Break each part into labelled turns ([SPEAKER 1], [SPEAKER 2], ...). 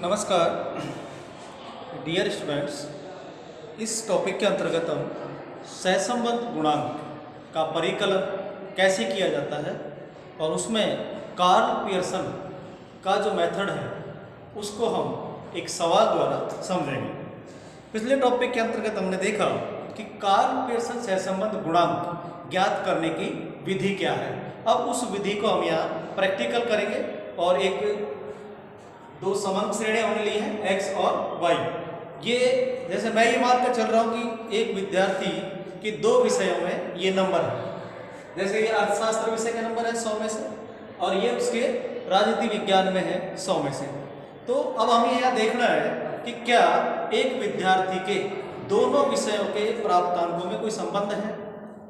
[SPEAKER 1] नमस्कार dear students. इस topic के अंतर्गत हम सहसंबंध गुणांक का परिकलन कैसे किया जाता है और उसमें कार्ल पियर्सन का जो मेथड है उसको हम एक सवाल द्वारा समझेंगे। पिछले टॉपिक के अंतर्गत हमने देखा कि कार्ल पियर्सन सहसंबंध गुणांक ज्ञात करने की विधि क्या है। अब उस विधि को हम यहाँ प्रैक्टिकल करेंगे और एक दो समांतर श्रेणियां हमने ली हैं x और y। ये जैसे मैं ये मान कर चल रहा हूँ कि एक विद्यार्थी के दो विषयों में ये नंबर है, जैसे ये अर्थशास्त्र विषय का नंबर है 100 में से और ये उसके राजनीति विज्ञान में है 100 में से। तो अब हमें यह देखना है कि क्या एक विद्यार्थी के दोनों विषयों के प्राप्तांकों में कोई संबंध है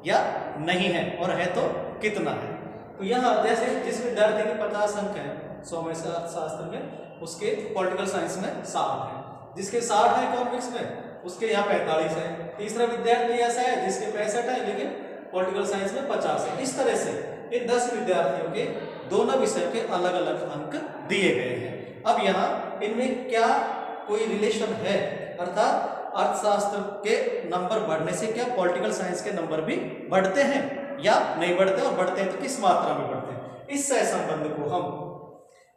[SPEAKER 1] या नहीं है, और है तो कितना है। तो यहाँ जैसे जिस विद्यार्थी के 50 अंक है 100 में से अर्थशास्त्र में, उसके पॉलिटिकल साइंस में 60 है, जिसके 60 है इकोनॉमिक्स में उसके यहाँ 45 है। तीसरा विद्यार्थी ऐसा है जिसके 65 है लेकिन पॉलिटिकल साइंस में 50 है। इस तरह से इन 10 विद्यार्थियों के दोनों विषयों के अलग अलग अंक दिए गए हैं। अब यहाँ इनमें क्या कोई रिलेशन है, अर्थात अर्थशास्त्र के नंबर बढ़ने से क्या पॉलिटिकल साइंस के नंबर भी बढ़ते हैं या नहीं बढ़ते, और बढ़ते हैं तो किस मात्रा में बढ़ते हैं। इस सहसंबंध को हम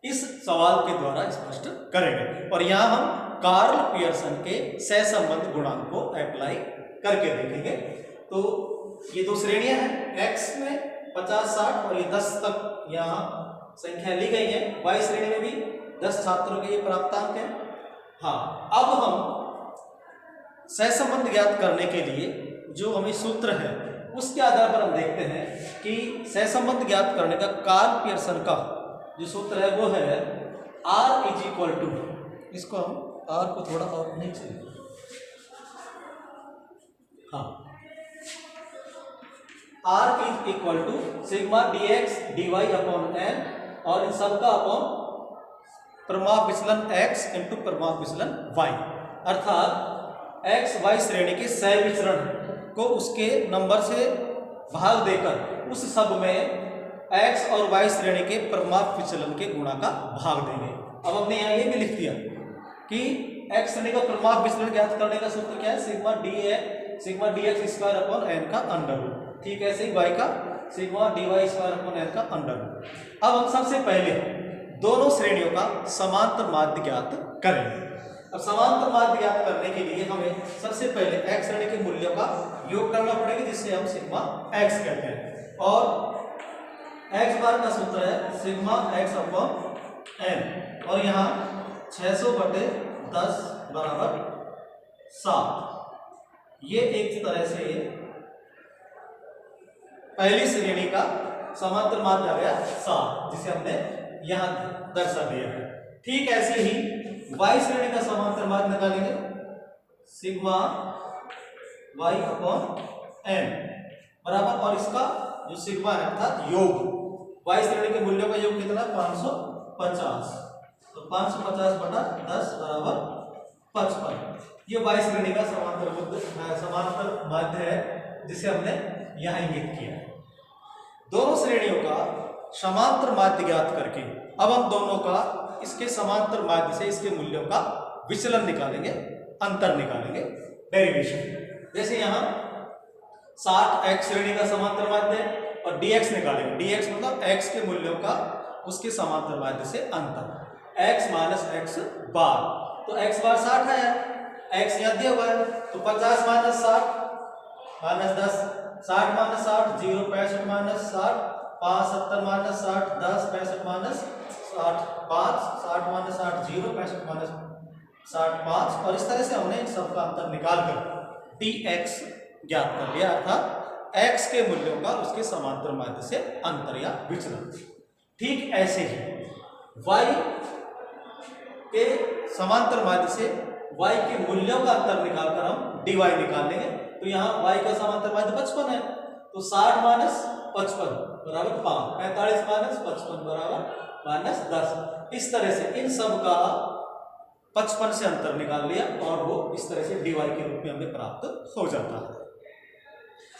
[SPEAKER 1] इस सवाल के द्वारा स्पष्ट करेंगे और यहाँ हम कार्ल पियर्सन के सहसंबंध गुणांक को अप्लाई करके देखेंगे। तो ये दो श्रेणियां हैं, x में 50 60 और ये 10 तक यहाँ संख्या ली गई है। y श्रेणी में भी 10 छात्रों के ये प्राप्तांक है। हाँ, अब हम सहसंबंध ज्ञात करने के लिए जो हमें सूत्र है उसके आधार पर हम देखते हैं कि सहसंबंध ज्ञात करने का कार्ल पियर्सन का जो सूत्र है वो है R इज इक्वल टू, इसको हम R को थोड़ा और नीचे, हाँ, R is equal to sigma dx dy upon n और इन सबका अपॉन प्रमाप विचलन x इंटू प्रमाप विचलन y, अर्थात x y श्रेणी के सह विचरण को उसके नंबर से भाग देकर उस सब में x और y श्रेणी के प्रमाप विचलन के गुणा का भाग देंगे। अब हमने यहाँ ये भी लिख दिया कि x श्रेणी का प्रमाप विचलन ज्ञात करने का सूत्र क्या है, sigma dx square upon n का अंडर रूट। ठीक है, ऐसे ही y का sigma dy square upon n का अंडर रूट। अब हम सबसे पहले दोनों श्रेणियों का समांतर माध्य ज्ञात करेंगे। अब समांतर माध्य ज्ञात करने के लिए हमें सबसे पहले x श्रेणी के मूल्यों का योग करना पड़ेगा, जिससे हम सिग्मा x कहते हैं, और x बार का सूत्र है सिग्मा x अपॉन n और यहाँ 600/10 बराबर 7। ये एक तरह से पहली श्रेणी का समांतर माध्य आ गया 7, जिसे हमने यहाँ दर्शा दिया है। ठीक ऐसे ही y श्रेणी का समांतर माध्य निकालेंगे, सिग्मा y अपॉन n बराबर, और इसका जो सिग्मा है अर्थात योग, y श्रेणी के मूल्यों का योग कितना 550, तो 550/10 बराबर 55। ये y श्रेणी का समांतर माध्य है जिसे हमने यहाँ इंगित किया है। दोनों श्रेणियों का समांतर माध्य ज्ञात करके अब हम दोनों का इसके समांतर माध्य से इसके मूल्यों का विचलन निकालेंगे, अंतर निकालेंगे, डेरिवेशन। जैसे यहाँ 60x श्रेणी का समांतर माध्य है और dx निकालेंगे, dx मतलब x के मूल्यों का उसके समांतर माध्य से अंतर, x माइनस x बार, तो x बार 60 है, x यहाँ दिया हुआ है, तो 50 minus 60 minus 10, 60 minus 60 0, 65 minus 60 5, 70 minus 60 10, 65 minus 60 5, 60 minus 60 0, 65 minus 60 5, और इस तरह से हमने इन सबका अंतर निकाल कर dx ज्ञात कर लिया, अर्थात x के मूल्यों का उसके समांतर माध्य से अंतर या विचलन। ठीक ऐसे ही y के समांतर माध्य से y के मूल्यों का अंतर निकालकर हम dy निकाल लेंगे। तो यहाँ y का समांतर माध्य 55 है, तो 60 माइनस 55 बराबर 5, 45 माइनस 55 बराबर -10। इस तरह से इन सब का 55 से अंतर निकाल लिया और वो इस तरह से dy के रूप में हमें प्राप्त हो जाता है।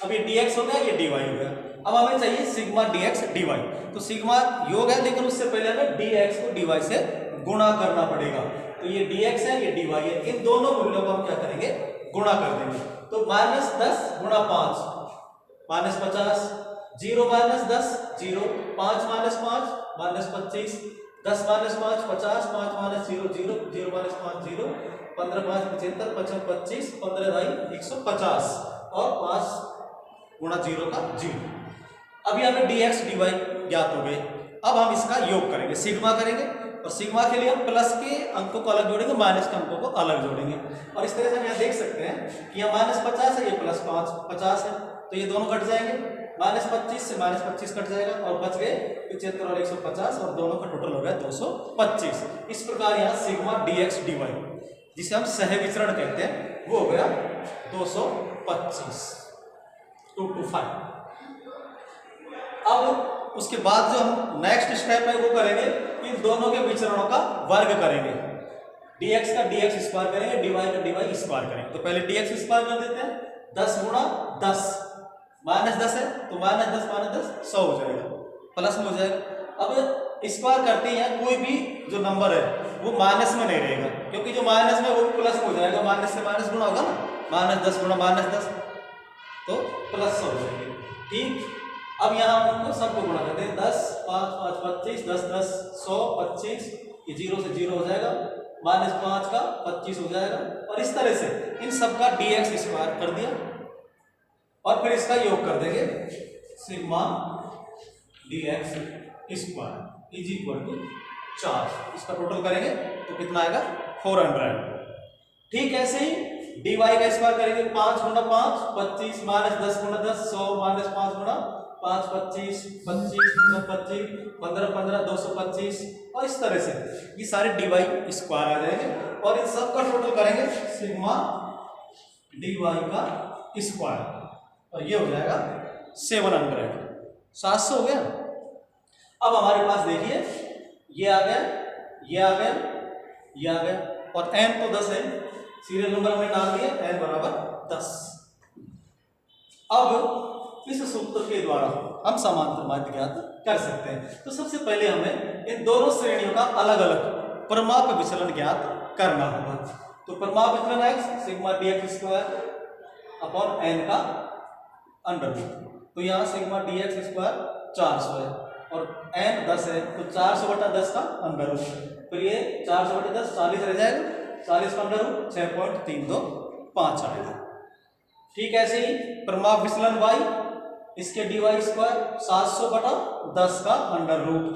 [SPEAKER 1] अब ये dx हो गया, ये dy हो गया। अब हमें चाहिए सिग्मा dx dy, तो सिग्मा योग है लेकिन उससे पहले हमें dx को dy से गुणा करना पड़ेगा। तो ये dx है, ये dy है, इन दोनों मूल्यों को हम क्या करेंगे, गुणा कर देंगे। तो -10 गुणा 5 -50, 0 -10 0, 5 -5 -25, 10 -5 50, 5 - 0 0, 0 -5 0, 15 5 75, 55 25, 15 ढाई 150 और 5 गुणा 0 का 0। अभी हमें dx dy ज्ञात हो गए। अब हम इसका योग करेंगे, सिग्मा करेंगे, और सिग्मा के लिए हम प्लस के अंकों को अलग जोड़ेंगे, माइनस के अंकों को अलग जोड़ेंगे। और इस तरह से हम यहाँ देख सकते हैं कि यहाँ -50 है, ये +50 है, तो ये दोनों कट जाएंगे। -25 से -25 कट जाएगा और बच गए 75 और 150, और दोनों का टोटल हो गया 225। इस प्रकार यहाँ सिग्मा dx dy, जिसे हम सहविचरण कहते हैं, वो हो गया 225, 225। अब उसके बाद जो हम नेक्स्ट स्टेप है वो करेंगे, इन दोनों के विचरणों का वर्ग करेंगे। dx का dx स्क्वायर करेंगे, dy का dy स्क्वायर करेंगे। तो पहले dx स्क्वायर कर देते हैं, 10 गुणा 10, -10 है तो -10 -10 100 हो जाएगा, प्लस में हो जाएगा। अब स्क्वायर करते हैं, कोई भी जो नंबर है वो माइनस में नहीं रहेगा, क्योंकि जो माइनस में वो प्लस में हो जाएगा, माइनस से माइनस गुणा होगा ना, -10 गुणा -10 तो +100 हो जाएंगे। ठीक, अब यहाँ हम उनको सबको गुणा करते हैं, 10 5 5 25, 10 10 100 25, ये 0 से 0 हो जाएगा, -5 का 25 हो जाएगा, और इस तरह से इन सब का dx स्क्वायर कर दिया, और फिर इसका योग कर देंगे, sigma dx square is equal to 4। इसका टोटल करेंगे तो कितना आएगा, 400। ठीक, ऐसे ही dy का स्क्वायर करेंगे, 5 गुणा 5 25, -10 गुणा 10 100, -5 गुणा 5 25 25 225, 15 15 225, और इस तरह से ये सारे dy स्क्वायर आ जाएंगे, और इन सब का टोटल करेंगे सिग्मा dy का स्क्वायर, और ये हो जाएगा 700। 700 हो गया। अब हमारे पास देखिए, ये आ गया, ये आ गया, ये आ गया, और n तो 10 है, सीरियल नंबर हमने डाल दिया, n बराबर 10। अब इस सूत्र के द्वारा हम समांतर माध्य ज्ञात कर सकते हैं। तो सबसे पहले हमें इन दोनों श्रेणियों का अलग अलग परिमाप विचलन ज्ञात करना होगा। तो परिमाप विचलन x sigma dx square upon n का अंडर रूट। तो यहाँ सिग्मा dx स्क्वायर 400 है और n 10 है, तो 400/10 का अंडर रूट, फिर ये 400/10 40 रह जाएगा, 40 का अंडर रूट 6.325 आएगा। ठीक, ऐसे ही परिमाप विचलन y, इसके dy स्क्वायर 700/10 का अंडर रूट,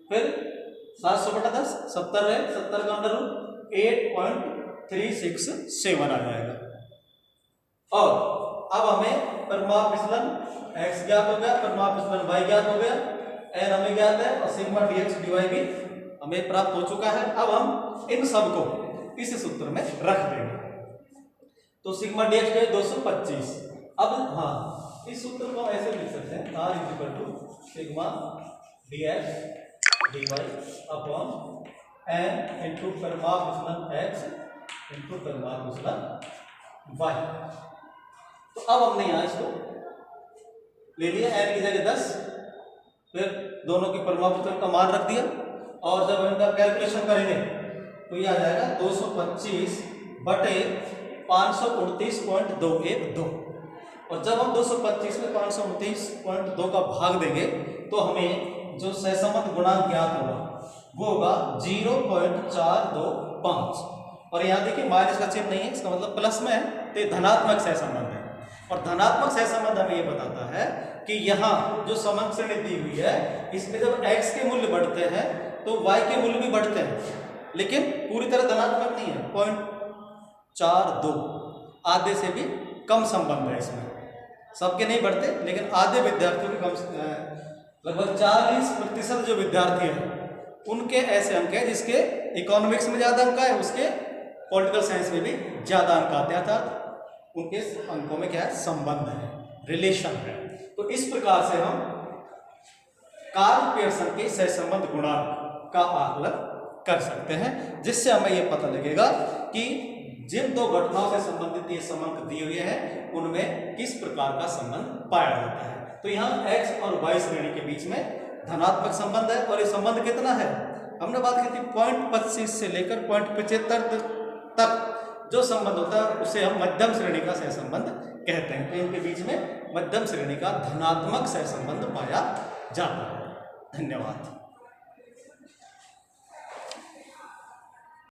[SPEAKER 1] फिर 700/10 70 है, 70 का अंडर रूट 8.367 आ जाएगा। और अब हमें परिमाप विचलन x ज्ञात हो गया, परिमाप विचलन y ज्ञात हो गया, n हमें ज्ञात है, और सिग्मा dx dy भी हमें प्राप्त हो चुका है। अब हम इन सब को इस सूत्र में रख देंगे। तो सिग्मा dx dy 225। अब हाँ, इस सूत्र को ऐसे लिख सकते हैं, r = sigma dx dy upon n into परिमाप विचलन x इंटू परिमाप विचलन y। तो अब हमने यहाँ इसको ले लिया, n की जगह 10, फिर दोनों के परिमाप विचलन का मान रख दिया, और जब इनका कैलकुलेशन करेंगे तो ये आ जाएगा 225/529.212। और जब हम 225 में 529.2 का भाग देंगे तो हमें जो सहसंबंध गुणांक ज्ञात होगा वो होगा 0.425। और यहाँ देखिए माइनस का चिन्ह नहीं है, इसका मतलब प्लस में है, तो ये धनात्मक सहसंबंध है। और धनात्मक सहसंबंध हमें ये बताता है कि यहाँ जो समंक श्रेणी दी हुई है, इसमें जब x के मूल्य बढ़ते हैं तो y के मूल्य भी बढ़ते हैं, लेकिन पूरी तरह धनात्मक नहीं है। 0.42 आधे से भी कम संबंध है इसमें, सबके नहीं बढ़ते, लेकिन आधे विद्यार्थियों के कम, लगभग 40% जो विद्यार्थी हैं उनके ऐसे अंक है जिसके इकोनॉमिक्स में ज़्यादा अंक है, उसके पॉलिटिकल साइंस में भी ज़्यादा अंक आते हैं, अर्थात उनके अंकों में क्या है, संबंध है, रिलेशन है। तो इस प्रकार से हम कार्ल पियर्सन के सहसंबंध गुणांक का आकलन कर सकते हैं, जिससे हमें यह पता लगेगा कि जिन दो घटनाओं से संबंधित ये संबंध दिए हुए हैं उनमें किस प्रकार का संबंध पाया जाता है। तो यहाँ x और y श्रेणी के बीच में धनात्मक संबंध है, और ये संबंध कितना है, हमने बात की थी 0.25 से लेकर 0.75 तक जो संबंध होता है उसे हम मध्यम श्रेणी का सहसंबंध कहते हैं। तो इनके बीच में मध्यम श्रेणी का धनात्मक सहसंबंध पाया जाता है। धन्यवाद।